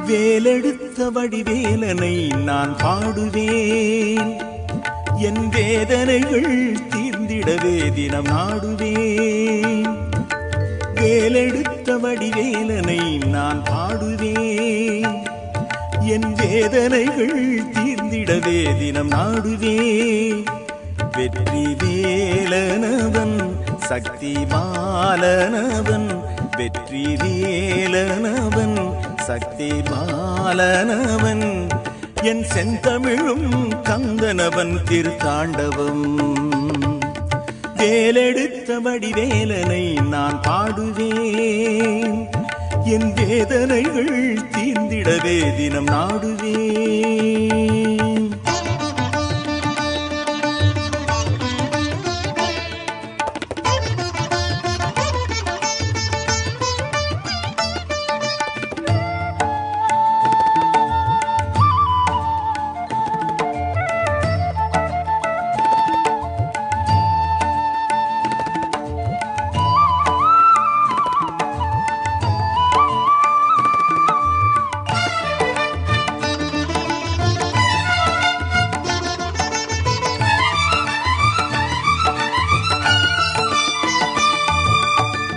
வேலெடுத்த வடிவேலனை நான் பாடுவேன். என் வேதனைகள் தீர்ந்திடவே தினம் நாடுவேன். வேலெடுத்த வடிவேலனை நான் பாடுவேன். என் வேதனைகள் தீர்ந்திடவே தினம் நாடுவேன். வெற்றி வேலனவன் சக்தி பாலனவன், வெற்றி வேலனவன் சக்தி பாலனவன், என் செந்தமிழும் கந்தனவன் திருத்தாண்டவம். வேலெடுத்த வடிவேலனை நான் பாடுவேன். என் வேதனைகள் தீர்ந்திடவே தினம் நாடுவேன்.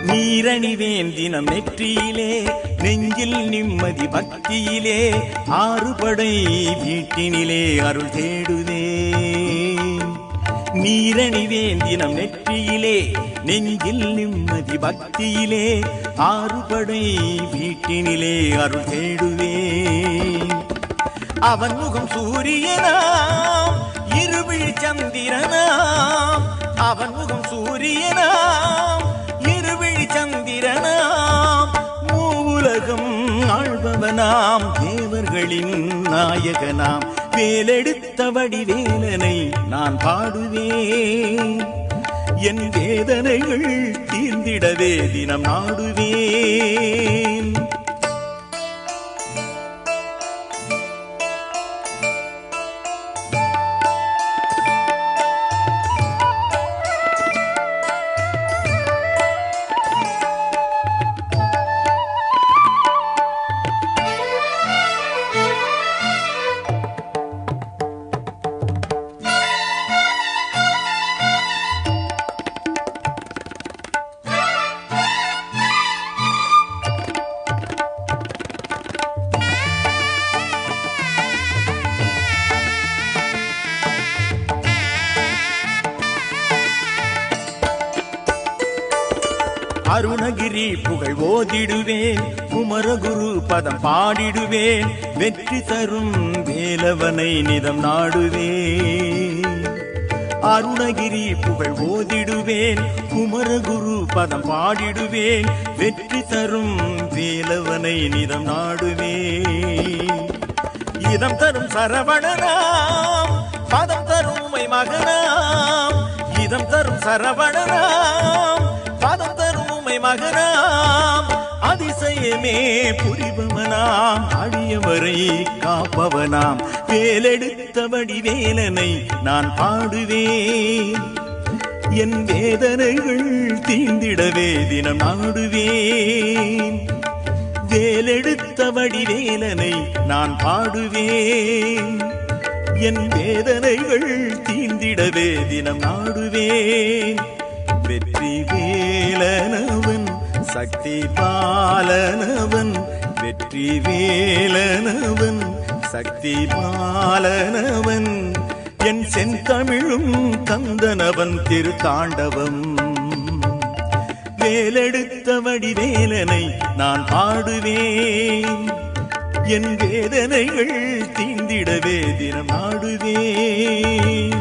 நீரணிவேன் தினம் நெற்றியிலே, நெஞ்சில் நிம்மதி பக்தியிலே, ஆறுபடை வீட்டினிலே அருள் தேடுவேன். நீரணிவேன் தினம் நெற்றியிலே, நெஞ்சில் நிம்மதி பக்தியிலே, ஆறுபடை வீட்டினிலே அருள் தேடுவேன். அவன் முகம் சூரியனாம், இருவிழி சந்திரனாம். அவன் முகம் சூரியனாம், இருவிழி சந்திரனாம். மூவுலகம் ஆழ்பவனாம், தேவர்களின் நாயகனாம். வேலெடுத்த வடிவேலனை நான் பாடுவேன். என் வேதனைகள் தீர்ந்திடவே தினம் நாடுவேன். அருணகிரி புகழ் ஓதிடுவேன், குமரகுரு பதம் பாடிடுவேன். வெற்றி தரும் வேலவனை நிதம் நாடுவேன். அருணகிரி புகழ் ஓதிடுவேன், குமரகுரு பதம் பாடிடுவேன். வெற்றி தரும் வேலவனை நிதம் நாடுவேன். இதம் தரும் சரவணனாம், பதம் தரும் உமை மகனாம். இதம் தரும் சரவணனாம், பதம் தரும் உமை மகனாம். அதிசயமே புரிபவனாம், அடியவரை காப்பவனாம். வேலெடுத்த வடிவேலனை நான் பாடுவேன். என் வேதனைகள் தீர்ந்திடவே தினம் நாடுவேன். வேலெடுத்த வடிவேலனை நான் பாடுவேன். என் வேதனைகள் தீர்ந்திடவே தினம் நாடுவேன். வெற்றி வேலனவன் சக்தி பாலனவன், வெற்றி வேலனவன் சக்தி பாலனவன், என் செந்தமிழும் கந்தனவன் திருத்தாண்டவம். வேலெடுத்த வடிவேலனை நான் பாடுவேன். என் வேதனைகள் தீர்ந்திடவே தினம் நாடுவேன்.